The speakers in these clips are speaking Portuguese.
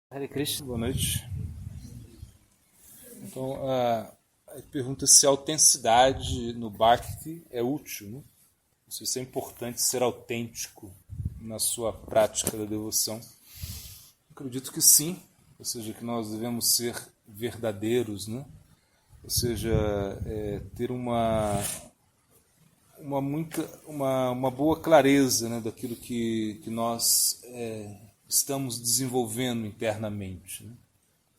Hare Krishna, boa noite. Então, a pergunta se a autenticidade no Bhakti é útil, né? Se isso é importante ser autêntico na sua prática da devoção. Acredito que sim, ou seja, que nós devemos ser verdadeiros, né? Ou seja, ter uma boa clareza, né, daquilo que nós estamos desenvolvendo internamente, né?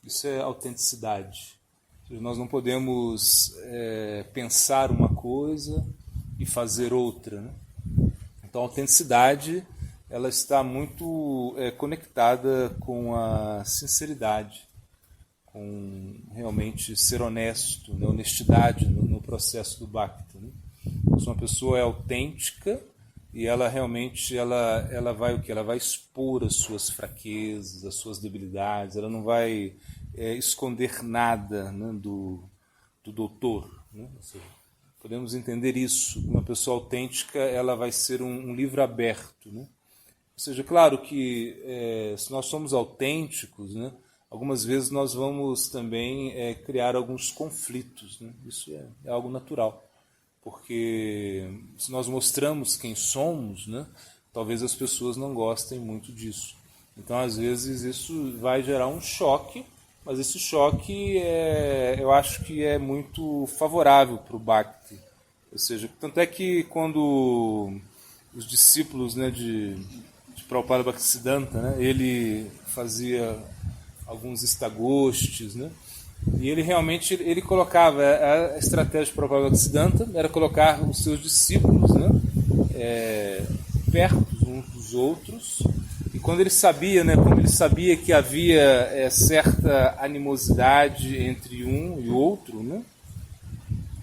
Isso é autenticidade. Ou seja, nós não podemos pensar uma coisa e fazer outra, né? Então a autenticidade ela está muito conectada com a sinceridade, com realmente ser honesto, né? Honestidade no processo do Bhakti, né? Se uma pessoa é autêntica e ela realmente ela vai o que? Ela vai expor as suas fraquezas, as suas debilidades, ela não vai esconder nada, né, do doutor, né? Ou seja, podemos entender isso. Uma pessoa autêntica ela vai ser um livro aberto, né? Ou seja, claro que se nós somos autênticos, né, algumas vezes nós vamos também criar alguns conflitos, né? Isso é algo natural. Porque se nós mostramos quem somos, né, talvez as pessoas não gostem muito disso. Então, às vezes, isso vai gerar um choque, mas esse choque eu acho que é muito favorável para o Bhakti. Ou seja, tanto é que quando os discípulos, né, de Prabhupada Bhaktisiddhanta, né, ele fazia alguns estagostes, né, e ele realmente ele colocava a estratégia de Prabhupada Bhaktisiddhanta era colocar os seus discípulos, né, perto uns dos outros, e quando ele sabia, né, como ele sabia que havia certa animosidade entre um e outro, né,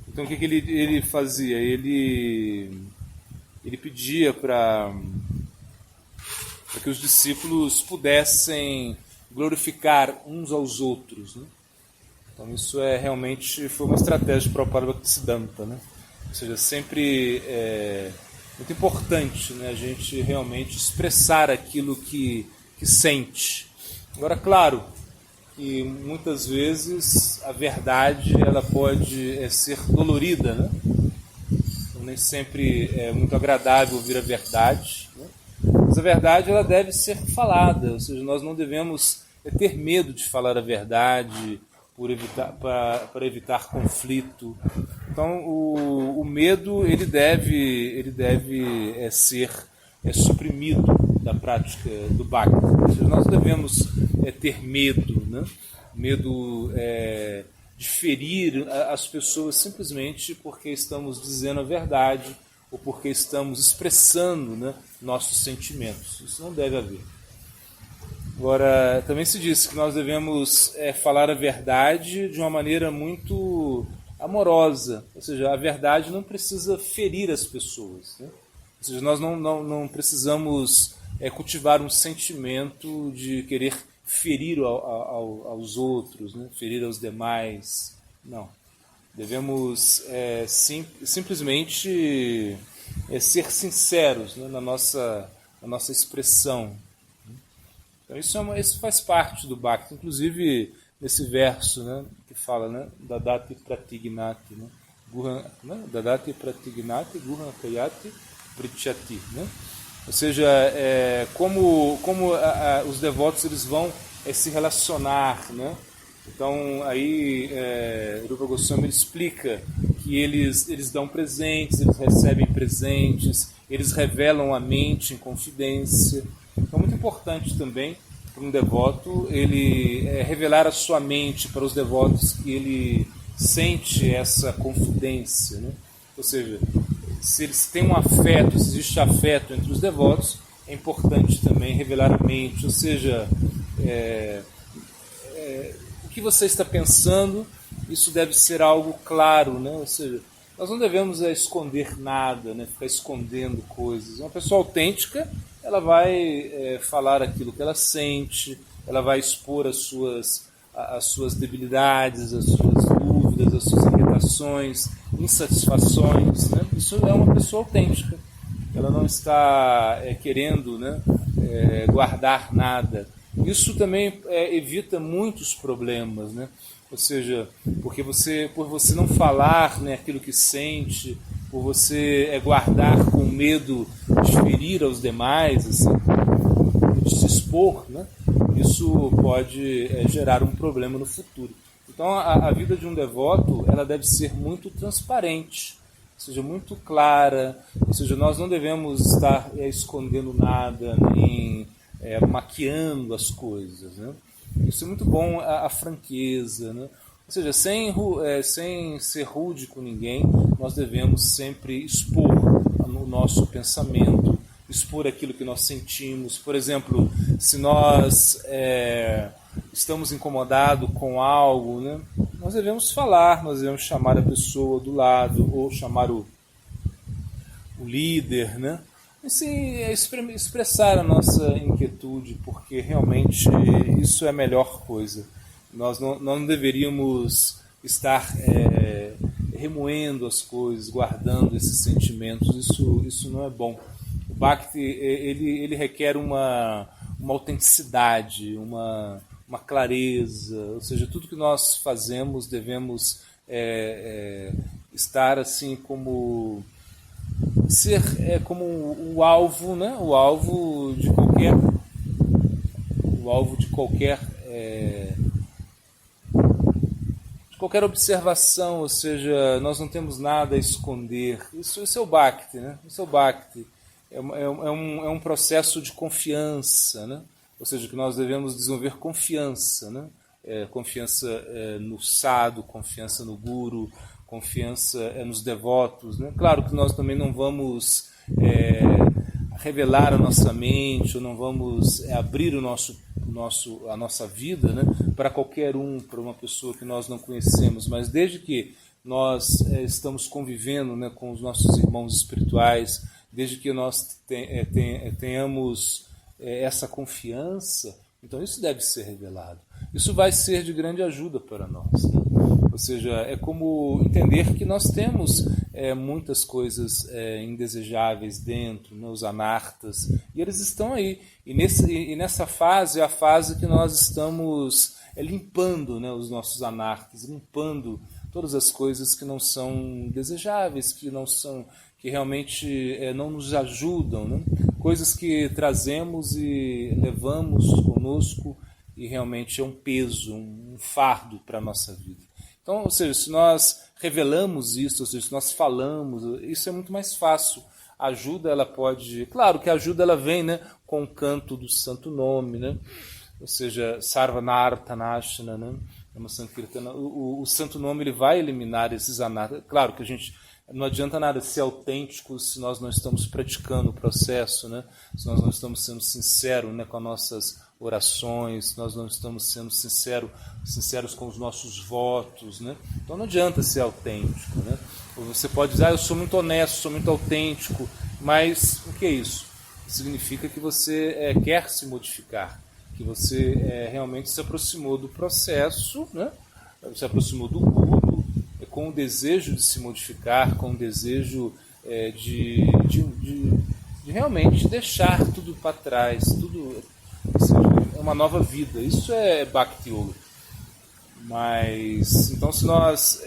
então o que ele fazia? Ele pedia para que os discípulos pudessem glorificar uns aos outros, né? Então isso realmente foi uma estratégia para o Prabhupada Bhaktisiddhanta, né? Ou seja, sempre muito importante, né, a gente realmente expressar aquilo que sente. Agora, claro, que muitas vezes a verdade ela pode ser dolorida, né? Então, nem sempre é muito agradável ouvir a verdade, né? Mas a verdade ela deve ser falada, ou seja, nós não devemos ter medo de falar a verdade para evitar conflito. Então o medo ele deve ser suprimido da prática do Bhakti. Ou seja, nós devemos ter medo, né? Medo de ferir as pessoas simplesmente porque estamos dizendo a verdade ou porque estamos expressando, né, nossos sentimentos. Isso não deve haver. Agora, também se diz que nós devemos falar a verdade de uma maneira muito amorosa. Ou seja, a verdade não precisa ferir as pessoas, né? Ou seja, nós não precisamos cultivar um sentimento de querer ferir aos outros, né? Ferir aos demais. Não. Devemos simplesmente ser sinceros, né, na nossa expressão. Então isso faz parte do Bhakti, inclusive nesse verso, né, que fala, né, Dadati Pratignati, né, Dadati Pratignati Guhan Kayati Pritchati, né? Ou seja, como os devotos eles vão se relacionar, né? Então aí Rupa Goswami ele explica que eles dão presentes, eles recebem presentes, eles revelam a mente em confidência. Então, muito importante também para um devoto ele revelar a sua mente para os devotos que ele sente essa confidência, né? Ou seja, se eles têm um afeto, se existe afeto entre os devotos, é importante também revelar a mente, ou seja, o que você está pensando, isso deve ser algo claro, né? Ou seja, nós não devemos esconder nada, né? Ficar escondendo coisas. Uma pessoa autêntica ela vai falar aquilo que ela sente, ela vai expor as suas debilidades, as suas dúvidas, as suas inquietações, insatisfações, né? Isso é uma pessoa autêntica. Ela não está querendo, né, guardar nada. Isso também evita muitos problemas, né? Ou seja, porque por você não falar, né, aquilo que sente, por você guardar com medo de ferir aos demais, assim, de se expor, né? Isso pode gerar um problema no futuro. Então a vida de um devoto, ela deve ser muito transparente, ou seja, muito clara, ou seja, nós não devemos estar escondendo nada, nem maquiando as coisas, né? Isso é muito bom, a franqueza, né? Ou seja, sem ser rude com ninguém, nós devemos sempre expor o nosso pensamento, expor aquilo que nós sentimos. Por exemplo, se nós estamos incomodados com algo, né, nós devemos falar, nós devemos chamar a pessoa do lado, ou chamar o líder, né? E sim, expressar a nossa inquietude, porque realmente isso é a melhor coisa. Nós não deveríamos estar remoendo as coisas, guardando esses sentimentos. Isso não é bom. O Bhakti ele requer uma autenticidade, uma clareza, ou seja, tudo que nós fazemos devemos estar assim como ser como o alvo, né? O alvo de qualquer observação, ou seja, nós não temos nada a esconder. Isso é o Bhakti, né? Isso é o Bhakti. É um processo de confiança, né? Ou seja, que nós devemos desenvolver confiança, né? Confiança no sadhu, confiança no guru, confiança nos devotos, né? Claro que nós também não vamos revelar a nossa mente, ou não vamos abrir a nossa vida, né, para qualquer para uma pessoa que nós não conhecemos, mas desde que nós estamos convivendo, né, com os nossos irmãos espirituais, desde que nós tenhamos essa confiança, então isso deve ser revelado. Isso vai ser de grande ajuda para nós, né? Ou seja, é como entender que nós temos muitas coisas indesejáveis dentro, né, os anartas, e eles estão aí. E nessa fase é a fase que nós estamos limpando, né, os nossos anartas, limpando todas as coisas que não são desejáveis, que realmente não nos ajudam, né? Coisas que trazemos e levamos conosco e realmente é um peso, um fardo para a nossa vida. Então, ou seja, se nós revelamos isso, ou seja, se nós falamos, isso é muito mais fácil. A ajuda, ela pode... Claro que a ajuda ela vem, né, com o canto do santo nome, né? Ou seja, Sarvanartanashana, né? O santo nome ele vai eliminar esses anartas. Claro que a gente... Não adianta nada ser autêntico se nós não estamos praticando o processo, né? Se nós não estamos sendo sinceros, né, com as nossas orações, se nós não estamos sendo sinceros com os nossos votos, né? Então não adianta ser autêntico, né? Você pode dizer, eu sou muito honesto, sou muito autêntico, mas o que é isso? Significa que você quer se modificar, que você realmente se aproximou do processo, né? Se aproximou do Guru, com o desejo de se modificar, com o desejo de realmente deixar tudo para trás, tudo, ou seja, é uma nova vida. Isso é Bhakti Yoga. Mas, então, se nós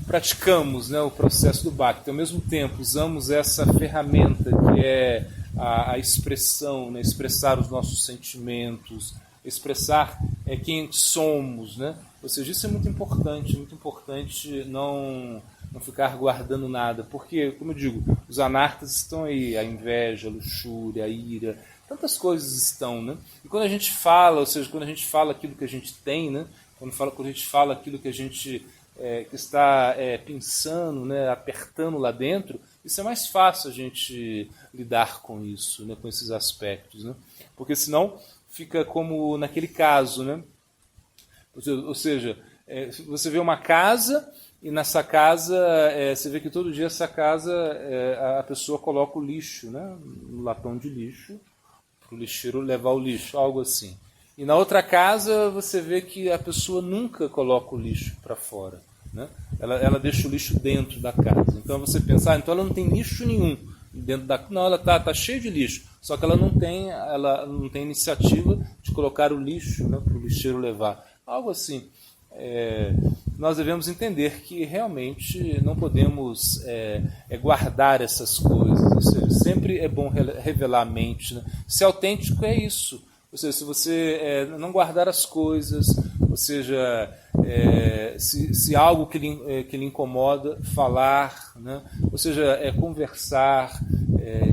praticamos, né, o processo do Bhakti, ao mesmo tempo usamos essa ferramenta que é a expressão, né, expressar os nossos sentimentos, expressar quem somos, né? Ou seja, isso é muito importante não ficar guardando nada, porque, como eu digo, os anartas estão aí, a inveja, a luxúria, a ira, tantas coisas estão, né? E quando a gente fala, ou seja, quando a gente fala aquilo que a gente tem, né? Quando a gente fala aquilo que a gente que está pensando, né? Apertando lá dentro, isso é mais fácil a gente lidar com isso, né? Com esses aspectos, né? Porque senão fica como naquele caso, né? Ou seja, você vê uma casa e nessa casa você vê que todo dia essa casa a pessoa coloca o lixo, né, no latão de lixo para o lixeiro levar o lixo, algo assim. E na outra casa você vê que a pessoa nunca coloca o lixo para fora, né? Ela deixa o lixo dentro da casa. Então você pensa, então ela não tem lixo nenhum dentro da... Não, ela tá cheia de lixo. Só que ela não tem iniciativa de colocar o lixo, né, para o lixeiro levar. Algo assim. Nós devemos entender que realmente não podemos guardar essas coisas. Ou seja, sempre é bom revelar a mente, né? Ser autêntico é isso. Ou seja, se você não guardar as coisas, ou seja, se algo que lhe incomoda, falar, né? Ou seja, conversar,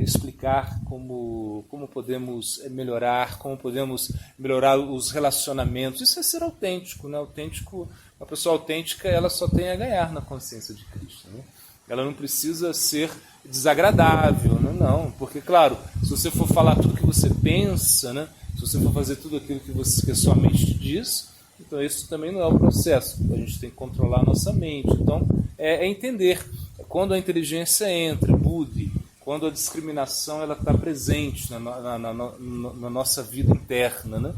explicar como podemos melhorar, como podemos melhorar os relacionamentos. Isso é ser autêntico, né? Uma pessoa autêntica, ela só tem a ganhar na consciência de Cristo, né? Ela não precisa ser desagradável, né? Não, porque, claro, se você for falar tudo que você pensa, né? Se você for fazer tudo aquilo que a sua mente te diz, então isso também não é o processo. A gente tem que controlar a nossa mente. Então, entender quando a inteligência entra, buddhi, quando a discriminação está presente na nossa vida interna, né?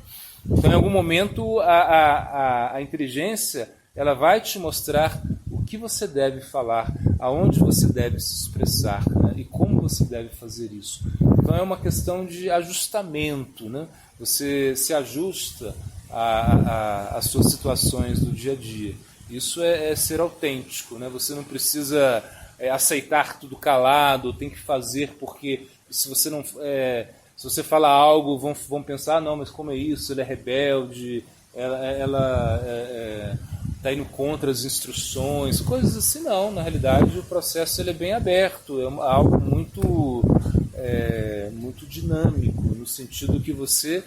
Então, em algum momento, a inteligência ela vai te mostrar o que você deve falar, aonde você deve se expressar, né? E como você deve fazer isso. Então, é uma questão de ajustamento, né? Você se ajusta às suas situações do dia a dia. Isso é ser autêntico, né? Você não precisa aceitar tudo calado, tem que fazer porque se você não se você fala algo vão pensar, não, mas como é isso? Ele é rebelde, ela está indo contra as instruções, coisas assim. Não, na realidade o processo ele é bem aberto, é algo muito dinâmico, no sentido que você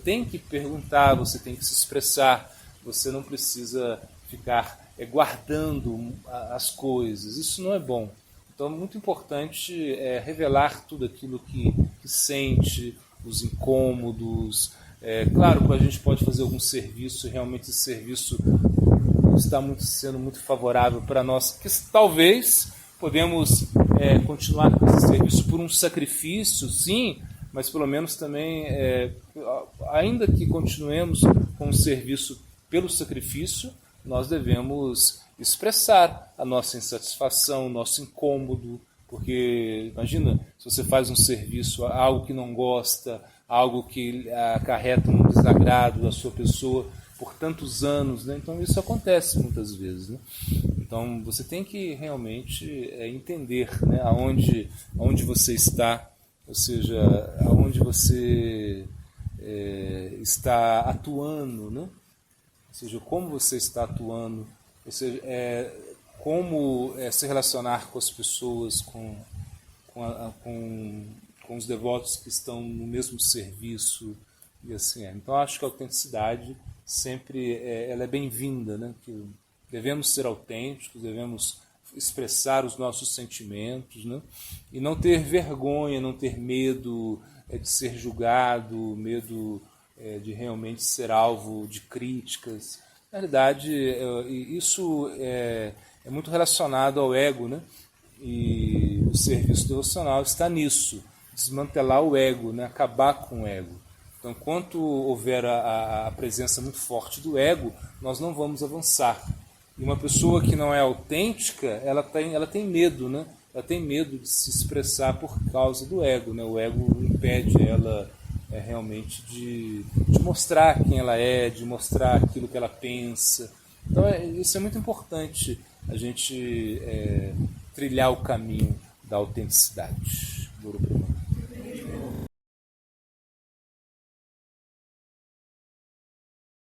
tem que perguntar, você tem que se expressar, você não precisa ficar guardando as coisas. Isso não é bom. Então é muito importante revelar tudo aquilo que sente, os incômodos. Claro que a gente pode fazer algum serviço, realmente esse serviço está sendo muito favorável para nós, que talvez podemos continuar com esse serviço por um sacrifício, sim, mas pelo menos também, ainda que continuemos com o serviço pelo sacrifício, nós devemos expressar a nossa insatisfação, o nosso incômodo, porque imagina, se você faz um serviço, algo que não gosta, algo que acarreta um desagrado da sua pessoa por tantos anos, né? Então isso acontece muitas vezes, né? Então você tem que realmente entender, né, aonde você está, ou seja, aonde você está atuando, né? Ou seja, como você está atuando, ou seja, como se relacionar com as pessoas, com os devotos que estão no mesmo serviço, e assim é. Então acho que a autenticidade sempre ela é bem-vinda, né? Que devemos ser autênticos, devemos expressar os nossos sentimentos, né? E não ter vergonha, não ter medo de ser julgado, medo de realmente ser alvo de críticas. Na realidade, isso é muito relacionado ao ego, né? E o serviço devocional está nisso, desmantelar o ego, né? Acabar com o ego. Então, enquanto houver a presença muito forte do ego, nós não vamos avançar. E uma pessoa que não é autêntica, ela tem medo, né? Ela tem medo de se expressar por causa do ego, né? O ego impede ela realmente de mostrar quem ela é, de mostrar aquilo que ela pensa. Então, isso é muito importante, a gente trilhar o caminho da autenticidade. Guru Brahma.